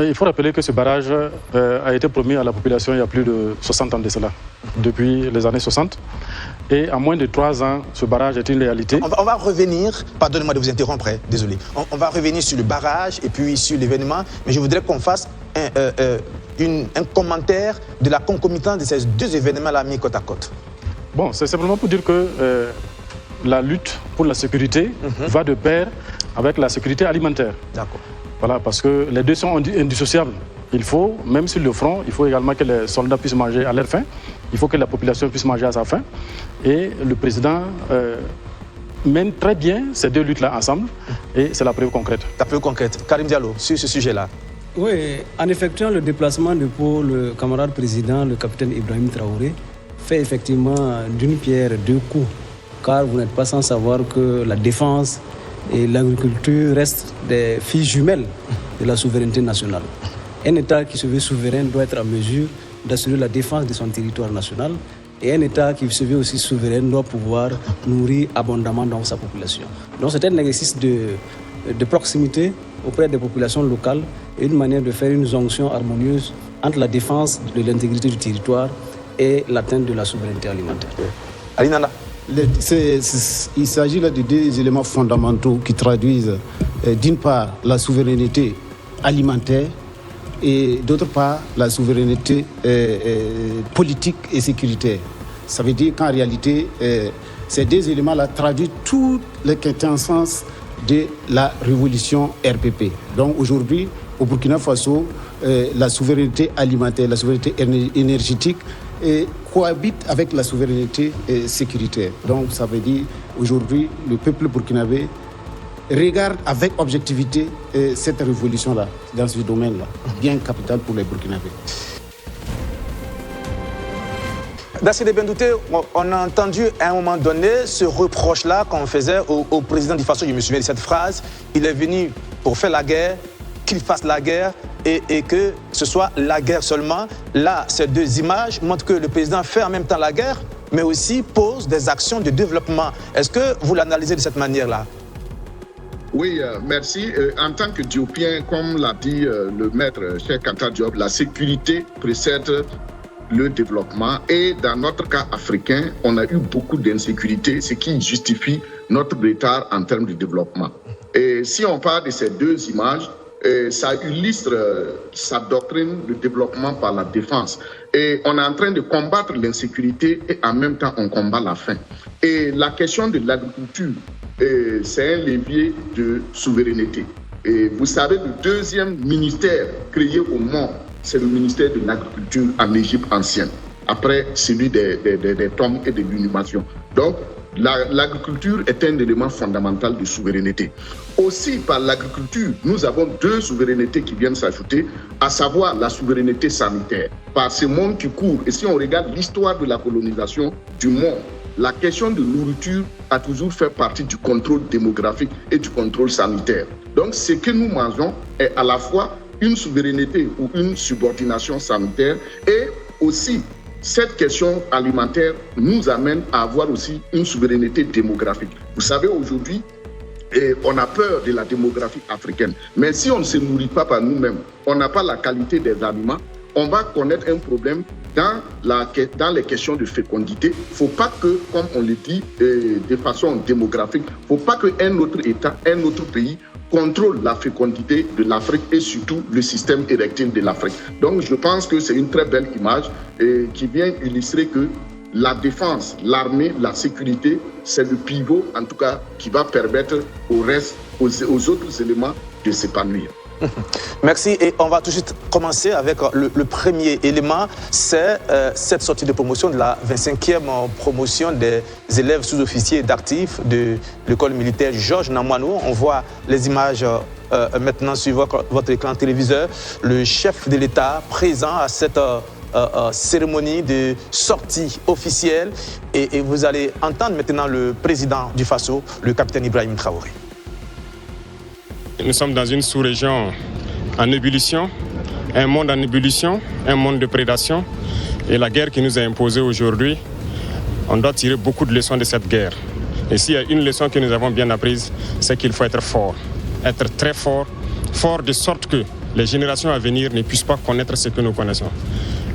Il faut rappeler que ce barrage a été promis à la population il y a plus de 60 ans de cela, depuis les années 60. Et en moins de 3 ans, ce barrage est une réalité. On va revenir, pardonnez-moi de vous interrompre, désolé. On va revenir sur le barrage et puis sur l'événement, mais je voudrais qu'on fasse un commentaire de la concomitance de ces deux événements-là mis côte à côte. Bon, c'est simplement pour dire que la lutte pour la sécurité va de pair avec la sécurité alimentaire. D'accord. Voilà, parce que les deux sont indissociables. Il faut, même sur le front, il faut également que les soldats puissent manger à leur faim. Il faut que la population puisse manger à sa faim. Et le président mène très bien ces deux luttes-là ensemble. Et c'est la preuve concrète. La preuve concrète. Karim Diallo, sur ce sujet-là. Oui, en effectuant le déplacement de Pau, le camarade président, le capitaine Ibrahim Traoré, fait effectivement d'une pierre deux coups. Car vous n'êtes pas sans savoir que la défense et l'agriculture restent des filles jumelles de la souveraineté nationale. Un État qui se veut souverain doit être en mesure d'assurer la défense de son territoire national. Et un État qui se veut aussi souverain doit pouvoir nourrir abondamment dans sa population. Donc c'est un exercice de proximité auprès des populations locales et une manière de faire une jonction harmonieuse entre la défense de l'intégrité du territoire et l'atteinte de la souveraineté alimentaire. Alinana. Il s'agit là de deux éléments fondamentaux qui traduisent d'une part la souveraineté alimentaire et d'autre part la souveraineté politique et sécuritaire. Ça veut dire qu'en réalité, ces deux éléments-là traduisent toute la quintessence de la révolution RPP. Donc aujourd'hui, au Burkina Faso, la souveraineté alimentaire, la souveraineté énergétique cohabite avec la souveraineté sécuritaire. Donc ça veut dire aujourd'hui le peuple burkinabé regarde avec objectivité cette révolution-là, dans ce domaine-là, bien capital pour les Burkinabés. Dassiré Bendouté, on a entendu à un moment donné ce reproche-là qu'on faisait au président du Faso. Je me souviens de cette phrase. Il est venu pour faire la guerre, qu'il fasse la guerre et que ce soit la guerre seulement. Là, ces deux images montrent que le président fait en même temps la guerre, mais aussi pose des actions de développement. Est-ce que vous l'analysez de cette manière-là? Oui, merci. En tant que Diopien, comme l'a dit le maître Cheikh Anta Diop, la sécurité précède le développement. Et dans notre cas africain, on a eu beaucoup d'insécurité, ce qui justifie notre retard en termes de développement. Et si on parle de ces deux images, ça illustre sa doctrine de développement par la défense. Et on est en train de combattre l'insécurité et en même temps on combat la faim. Et la question de l'agriculture, c'est un levier de souveraineté. Et vous savez, le deuxième ministère créé au monde, c'est le ministère de l'Agriculture en Égypte ancienne, après celui des tombes et de l'inhumation. Donc, l'agriculture est un élément fondamental de souveraineté. Aussi, par l'agriculture, nous avons deux souverainetés qui viennent s'ajouter, à savoir la souveraineté sanitaire. Par ce monde qui court, et si on regarde l'histoire de la colonisation du monde, la question de nourriture a toujours fait partie du contrôle démographique et du contrôle sanitaire. Donc, ce que nous mangeons est à la fois une souveraineté ou une subordination sanitaire et aussi cette question alimentaire nous amène à avoir aussi une souveraineté démographique. Vous savez, aujourd'hui, on a peur de la démographie africaine. Mais si on ne se nourrit pas par nous-mêmes, on n'a pas la qualité des aliments, on va connaître un problème dans les questions de fécondité. Il ne faut pas que, comme on le dit de façon démographique, il ne faut pas qu'un autre État, un autre pays contrôle la fécondité de l'Afrique et surtout le système érectile de l'Afrique. Donc je pense que c'est une très belle image qui vient illustrer que la défense, l'armée, la sécurité, c'est le pivot en tout cas qui va permettre au reste, aux autres éléments de s'épanouir. Merci et on va tout de suite commencer avec le premier élément, c'est cette sortie de promotion de la 25e promotion des élèves sous-officiers d'actifs de l'école militaire Georges Namano. On voit les images maintenant sur votre écran téléviseur, le chef de l'État présent à cette cérémonie de sortie officielle et vous allez entendre maintenant le président du Faso, le capitaine Ibrahim Traoré. Nous sommes dans une sous-région en ébullition, un monde en ébullition, un monde de prédation. Et la guerre qui nous est imposée aujourd'hui, on doit tirer beaucoup de leçons de cette guerre. Et s'il y a une leçon que nous avons bien apprise, c'est qu'il faut être fort. Être très fort, fort de sorte que les générations à venir ne puissent pas connaître ce que nous connaissons.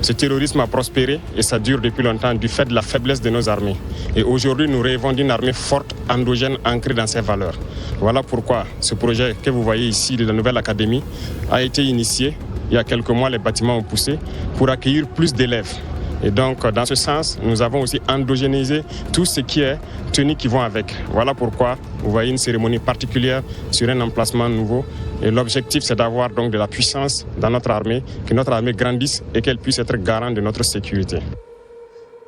Ce terrorisme a prospéré et ça dure depuis longtemps du fait de la faiblesse de nos armées. Et aujourd'hui, nous rêvons d'une armée forte, endogène, ancrée dans ses valeurs. Voilà pourquoi ce projet que vous voyez ici de la nouvelle académie a été initié. Il y a quelques mois, les bâtiments ont poussé pour accueillir plus d'élèves. Et donc, dans ce sens, nous avons aussi endogénisé tout ce qui est tenue qui vont avec. Voilà pourquoi vous voyez une cérémonie particulière sur un emplacement nouveau. Et l'objectif, c'est d'avoir donc de la puissance dans notre armée, que notre armée grandisse et qu'elle puisse être garante de notre sécurité.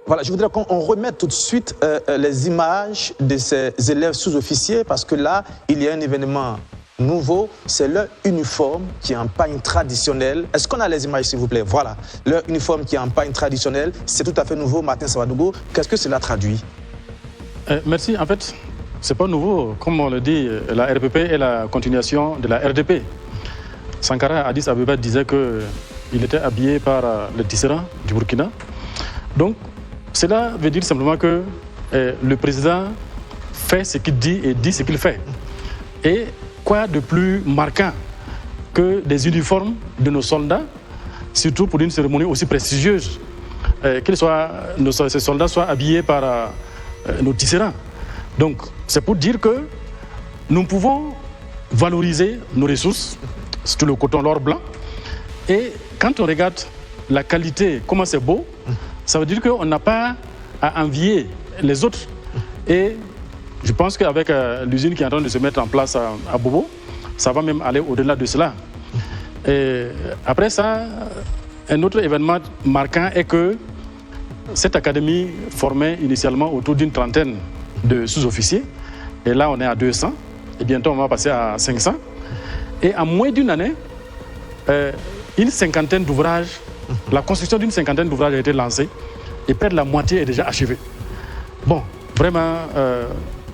Voilà, je voudrais qu'on remette tout de suite les images de ces élèves sous-officiers parce que là, il y a un événement nouveau, c'est leur uniforme qui est en pagne traditionnelle. Est-ce qu'on a les images, s'il vous plaît? Voilà, leur uniforme qui est en pagne traditionnelle, c'est tout à fait nouveau. Martin Savadougou, qu'est-ce que cela traduit? Merci. En fait, c'est pas nouveau. Comme on le dit, la RPP est la continuation de la RDP. Sankara Addis Abeba disait qu'il était habillé par le tisserand du Burkina. Donc, cela veut dire simplement que le président fait ce qu'il dit et dit ce qu'il fait. Et quoi de plus marquant que des uniformes de nos soldats, surtout pour une cérémonie aussi prestigieuse, ces soldats soient habillés par nos tisserands. Donc, c'est pour dire que nous pouvons valoriser nos ressources, surtout le coton l'or blanc. Et quand on regarde la qualité, comment c'est beau, ça veut dire qu'on n'a pas à envier les autres. Et je pense qu'avec l'usine qui est en train de se mettre en place à Bobo, ça va même aller au-delà de cela. Et après ça, un autre événement marquant est que cette académie formait initialement autour d'une trentaine de sous-officiers. Et là, on est à 200. Et bientôt, on va passer à 500. Et en moins d'une année, une cinquantaine d'ouvrages, la construction d'une cinquantaine d'ouvrages a été lancée. Et près de la moitié est déjà achevée. Bon, vraiment,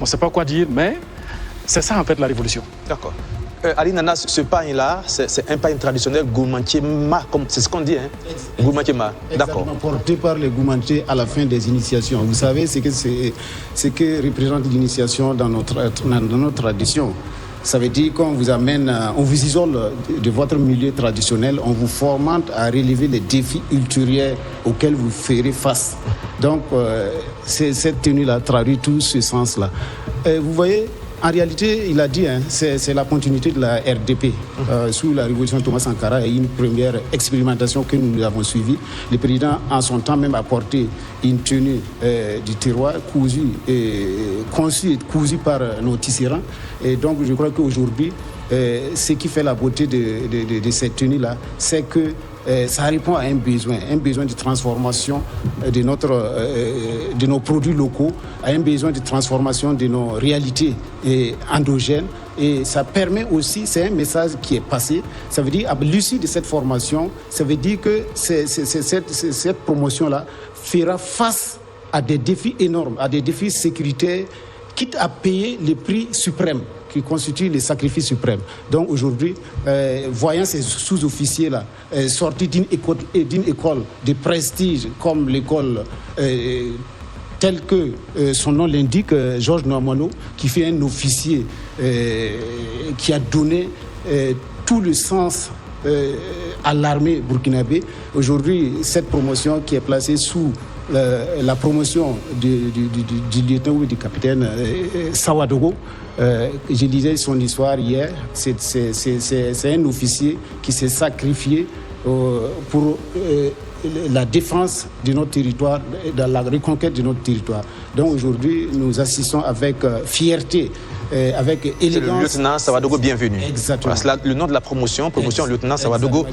on ne sait pas quoi dire, mais c'est ça en fait la révolution. D'accord. Ali Nana, ce pagne-là, c'est un pagne traditionnel Goumantiema, c'est ce qu'on dit, hein? Goumantiema, d'accord. Porté par les Goumantiers à la fin des initiations. Vous savez ce que représente l'initiation dans notre tradition. Ça veut dire qu'on vous amène, on vous isole de votre milieu traditionnel, on vous formente à relever les défis ultérieurs auxquels vous ferez face. Donc, cette tenue-là traduit tout ce sens-là. Vous voyez, en réalité, il a dit, hein, c'est la continuité de la RDP. Sous la révolution Thomas Sankara, il y a eu une première expérimentation que nous avons suivie. Le président, en son temps, même a porté une tenue du terroir conçue et cousue par nos tisserands. Et donc, je crois qu'aujourd'hui, ce qui fait la beauté de cette tenue-là, c'est que ça répond à un besoin de transformation de nos produits locaux, à un besoin de transformation de nos réalités endogènes. Et ça permet aussi, c'est un message qui est passé, ça veut dire, à l'issue de cette formation, ça veut dire que cette promotion-là fera face à des défis énormes, à des défis sécuritaires, quitte à payer le prix suprême qui constitue le sacrifice suprême. Donc aujourd'hui, voyant ces sous-officiers-là sortis d'une école de prestige comme l'école telle que son nom l'indique, Georges Noamano, qui fait un officier qui a donné tout le sens à l'armée burkinabé. Aujourd'hui, cette promotion qui est placée sous la promotion du lieutenant ou du capitaine Savadougou, je disais son histoire hier, c'est un officier qui s'est sacrifié pour la défense de notre territoire, dans la reconquête de notre territoire. Donc aujourd'hui, nous assistons avec fierté, avec élégance. C'est le lieutenant Savadougou, bienvenue. Exactement. Voilà, le nom de la promotion lieutenant Savadougou,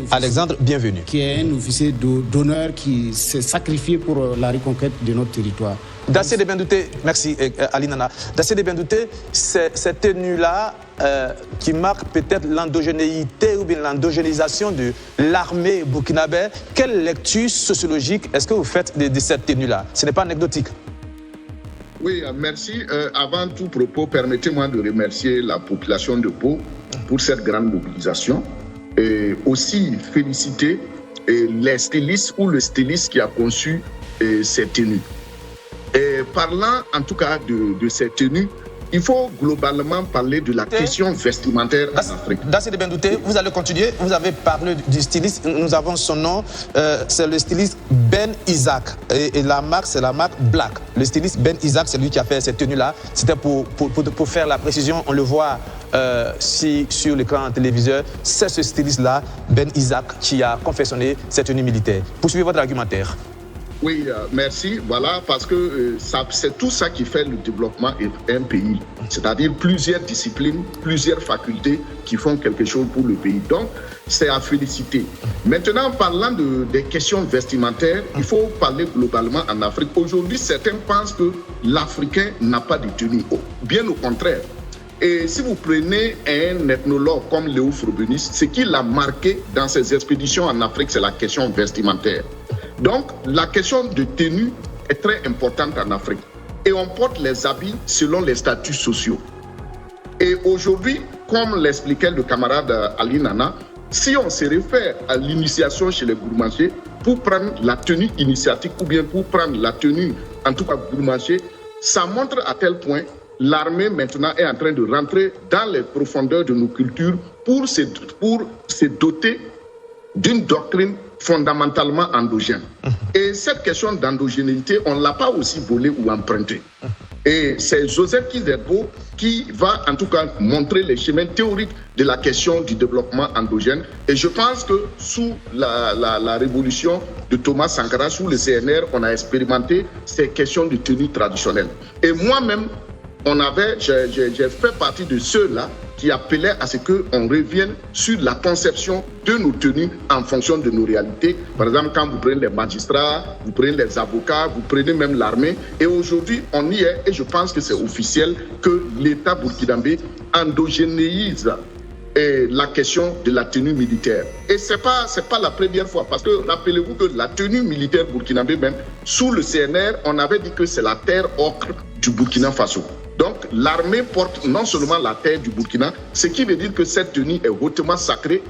Alexandre, bienvenue. Qui est un officier d'honneur qui s'est sacrifié pour la reconquête de notre territoire. D'assez de bien douter, merci Ali Nana. D'assez de bien douter, cette tenue-là qui marque peut-être l'endogénéité ou bien l'endogénisation de l'armée burkinabé. Quelle lecture sociologique est-ce que vous faites de cette tenue-là? Ce n'est pas anecdotique. Oui, merci. Avant tout propos, permettez-moi de remercier la population de Pau pour cette grande mobilisation et aussi féliciter les stylistes ou le styliste qui a conçu ces tenues. Et parlant en tout cas de ces tenues, il faut globalement parler de la question vestimentaire en Afrique. Dassidi Bendouté, vous allez continuer. Vous avez parlé du styliste. Nous avons son nom. C'est le styliste Ben Isaac. Et la marque, c'est la marque Black. Le styliste Ben Isaac, c'est lui qui a fait cette tenue-là. C'était pour faire la précision. On le voit sur l'écran téléviseur. C'est ce styliste-là, Ben Isaac, qui a confectionné cette tenue militaire. Poursuivez votre argumentaire. Oui, merci. Voilà, parce que c'est tout ça qui fait le développement d'un pays. C'est-à-dire plusieurs disciplines, plusieurs facultés qui font quelque chose pour le pays. Donc, c'est à féliciter. Maintenant, parlant des questions vestimentaires, il faut parler globalement en Afrique. Aujourd'hui, certains pensent que l'Africain n'a pas de tenue. Bien au contraire. Et si vous prenez un ethnologue comme Léo Frobenius, ce qu'il a marqué dans ses expéditions en Afrique, c'est la question vestimentaire. Donc, la question de tenue est très importante en Afrique. Et on porte les habits selon les statuts sociaux. Et aujourd'hui, comme l'expliquait le camarade Ali Nana, si on se réfère à l'initiation chez les gourmandiers, pour prendre la tenue initiatique ou bien pour prendre la tenue, en tout cas gourmandier, ça montre à tel point l'armée maintenant est en train de rentrer dans les profondeurs de nos cultures pour se doter d'une doctrine fondamentalement endogène. Et cette question d'endogénéité, on ne l'a pas aussi volée ou empruntée. Et c'est Joseph Kizerbo qui va en tout cas montrer les chemins théoriques de la question du développement endogène. Et je pense que sous la révolution de Thomas Sankara, sous le CNR, on a expérimenté ces questions de tenue traditionnelle. Et moi-même, j'ai fait partie de ceux-là qui appelaient à ce qu'on revienne sur la conception de nos tenues en fonction de nos réalités. Par exemple, quand vous prenez les magistrats, vous prenez les avocats, vous prenez même l'armée. Et aujourd'hui, on y est et je pense que c'est officiel que l'État burkinabé endogénéise la question de la tenue militaire. Et c'est pas la première fois, parce que rappelez-vous que la tenue militaire burkinabé même, sous le CNR, on avait dit que c'est la terre ocre du Burkina Faso. Donc l'armée porte non seulement la terre du Burkina, ce qui veut dire que cette tenue est hautement sacrée.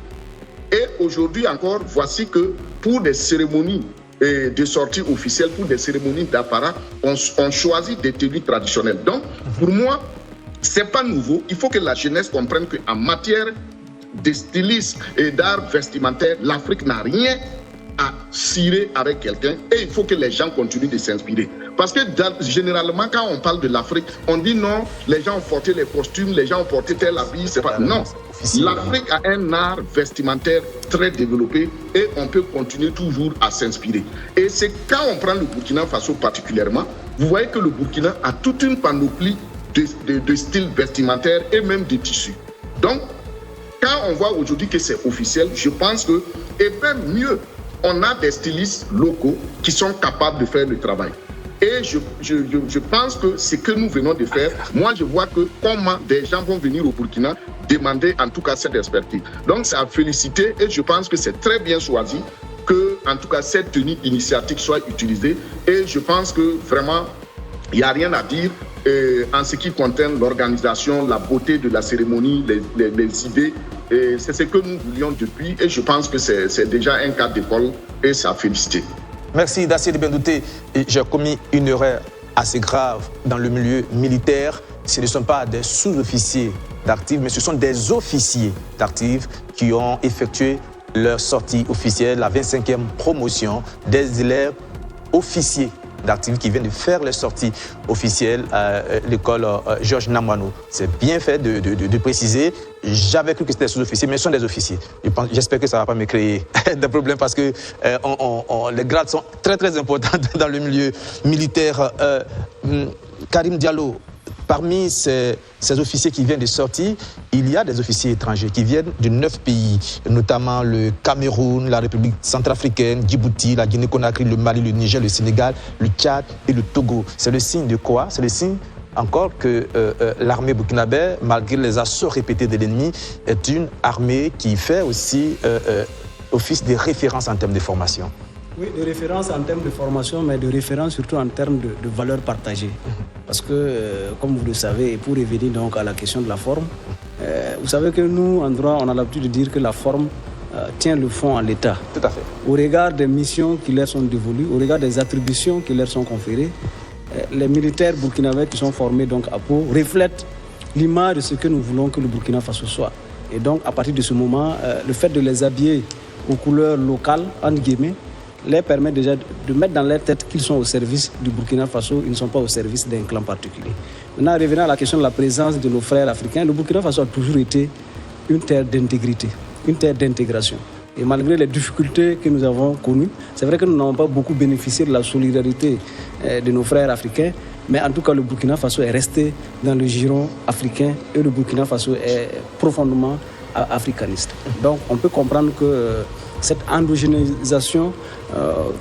Et aujourd'hui encore, voici que pour des cérémonies de sortie officielle, pour des cérémonies d'apparat, on choisit des tenues traditionnelles. Donc pour moi, c'est pas nouveau. Il faut que la jeunesse comprenne qu'en matière de stylisme et d'art vestimentaire, l'Afrique n'a rien à cirer avec quelqu'un et il faut que les gens continuent de s'inspirer. Parce que généralement, quand on parle de l'Afrique, on dit non, les gens ont porté les costumes, les gens ont porté tel habit, c'est pas... Non, l'Afrique a un art vestimentaire très développé et on peut continuer toujours à s'inspirer. Et c'est quand on prend le Burkina Faso particulièrement, vous voyez que le Burkina a toute une panoplie de styles vestimentaires et même de tissus. Donc, quand on voit aujourd'hui que c'est officiel, je pense que, et même mieux, on a des stylistes locaux qui sont capables de faire le travail. Et je pense que ce que nous venons de faire, moi je vois que comment des gens vont venir au Burkina demander en tout cas cette expertise. Donc c'est à féliciter et je pense que c'est très bien choisi que en tout cas cette tenue initiatique soit utilisée. Et je pense que vraiment, il n'y a rien à dire en ce qui concerne l'organisation, la beauté de la cérémonie, les idées. C'est ce que nous voulions depuis et je pense que c'est déjà un cas d'école et c'est à féliciter. Merci Dassidi Bendouté. J'ai commis une erreur assez grave dans le milieu militaire. Ce ne sont pas des sous-officiers d'actifs, mais ce sont des officiers d'actifs qui ont effectué leur sortie officielle, la 25e promotion des élèves officiers d'actifs qui viennent de faire leur sortie officielle à l'école Georges Namwano. C'est bien fait de préciser. J'avais cru que c'était des sous-officiers, mais ce sont des officiers. J'espère que ça ne va pas me créer des problèmes parce que les grades sont très très importants dans le milieu militaire. Karim Diallo, parmi ces officiers qui viennent de sortir, il y a des officiers étrangers qui viennent de 9 pays, notamment le Cameroun, la République centrafricaine, Djibouti, la Guinée-Conakry, le Mali, le Niger, le Sénégal, le Tchad et le Togo. C'est le signe de quoi? C'est le signe encore que l'armée burkinabé, malgré les assauts répétés de l'ennemi, est une armée qui fait aussi office de référence en termes de formation. Oui, de référence en termes de formation, mais de référence surtout en termes de valeurs partagées. Parce que, comme vous le savez, et pour revenir donc à la question de la forme, vous savez que nous, en droit, on a l'habitude de dire que la forme tient le fond en l'état. Tout à fait. Au regard des missions qui leur sont dévolues, au regard des attributions qui leur sont conférées, les militaires burkinabés qui sont formés donc à Pau reflètent l'image de ce que nous voulons que le Burkina Faso soit. Et donc, à partir de ce moment, le fait de les habiller aux couleurs locales, entre guillemets, les permet déjà de mettre dans leur tête qu'ils sont au service du Burkina Faso, ils ne sont pas au service d'un clan particulier. Maintenant, revenant à la question de la présence de nos frères africains, le Burkina Faso a toujours été une terre d'intégrité, une terre d'intégration. Et malgré les difficultés que nous avons connues, c'est vrai que nous n'avons pas beaucoup bénéficié de la solidarité de nos frères africains, mais en tout cas, le Burkina Faso est resté dans le giron africain et le Burkina Faso est profondément africaniste. Donc, on peut comprendre que cette endogénéisation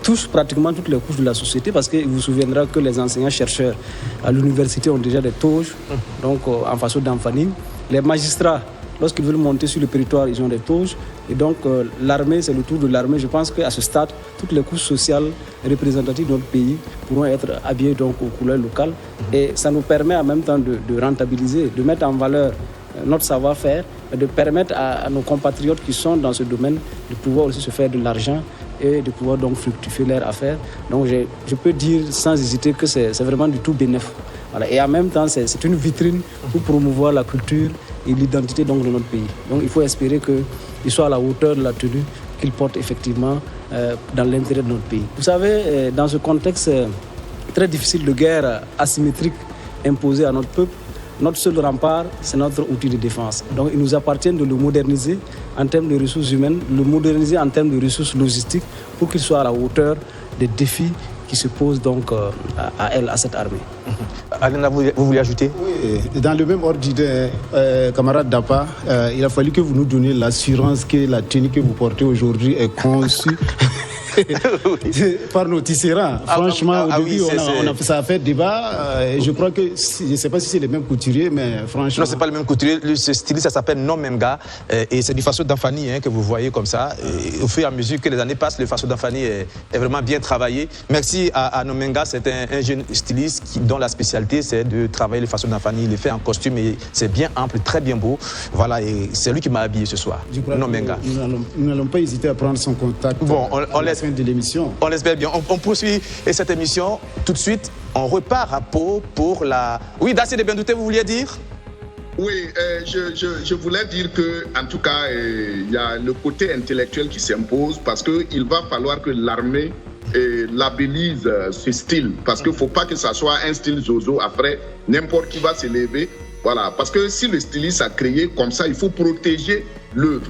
touche pratiquement toutes les couches de la société parce qu'il vous souviendra que les enseignants-chercheurs à l'université ont déjà des toges, donc en façon d'enfanine. Les magistrats, lorsqu'ils veulent monter sur le territoire, ils ont des toges. Et donc, l'armée, c'est le tour de l'armée. Je pense qu'à ce stade, toutes les couches sociales représentatives de notre pays pourront être habillées donc, aux couleurs locales. Et ça nous permet en même temps de rentabiliser, de mettre en valeur notre savoir-faire, de permettre à nos compatriotes qui sont dans ce domaine de pouvoir aussi se faire de l'argent et de pouvoir donc fructifier leurs affaires. Donc, je peux dire sans hésiter que c'est vraiment du tout bénéfique. Voilà. Et en même temps, c'est une vitrine pour promouvoir la culture et l'identité donc, de notre pays. Donc il faut espérer qu'il soit à la hauteur de la tenue qu'il porte effectivement dans l'intérêt de notre pays. Vous savez, dans ce contexte très difficile de guerre asymétrique imposée à notre peuple, notre seul rempart, c'est notre outil de défense. Donc il nous appartient de le moderniser en termes de ressources humaines, le moderniser en termes de ressources logistiques pour qu'il soit à la hauteur des défis qui se posent donc à cette armée. Alena, vous voulez ajouter? Oui, dans le même ordre d'idée, camarade Dapa, il a fallu que vous nous donniez l'assurance que la tenue que vous portez aujourd'hui est conçue par nos tisserands. Franchement, au début, ça a fait débat. Je crois que, je ne sais pas si c'est les mêmes couturiers, mais franchement... Non, ce n'est pas le même couturier. Ce styliste, ça s'appelle Nomenga. Et c'est du façon d'Anfani que vous voyez comme ça. Et au fur et à mesure que les années passent, le façon d'Anfani est vraiment bien travaillé. Merci à Nomenga, c'est un jeune styliste dont la spécialité, c'est de travailler le façon d'Anfani. Il est fait en costume et c'est bien ample, très bien beau. Voilà, et c'est lui qui m'a habillé ce soir. Nomenga. Nous n'allons pas hésiter à prendre son contact. Bon, on laisse de l'émission. On l'espère bien. On poursuit cette émission tout de suite. On repart à Pau pour la... Oui, Dacier de Bendouté, vous vouliez dire? Oui, je voulais dire que, en tout cas, il y a le côté intellectuel qui s'impose parce qu'il va falloir que l'armée labellise ce style. Parce qu'il ne faut pas que ça soit un style zozo. Après, n'importe qui va se lever. Voilà. Parce que si le styliste a créé comme ça, il faut protéger l'œuvre.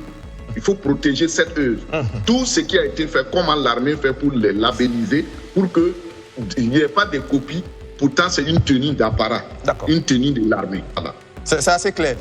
Il faut protéger cette œuvre. Tout ce qui a été fait, comment l'armée fait pour les labelliser, pour qu'il n'y ait pas de copies. Pourtant, c'est une tenue d'apparat, une tenue de l'armée. Voilà. C'est assez clair.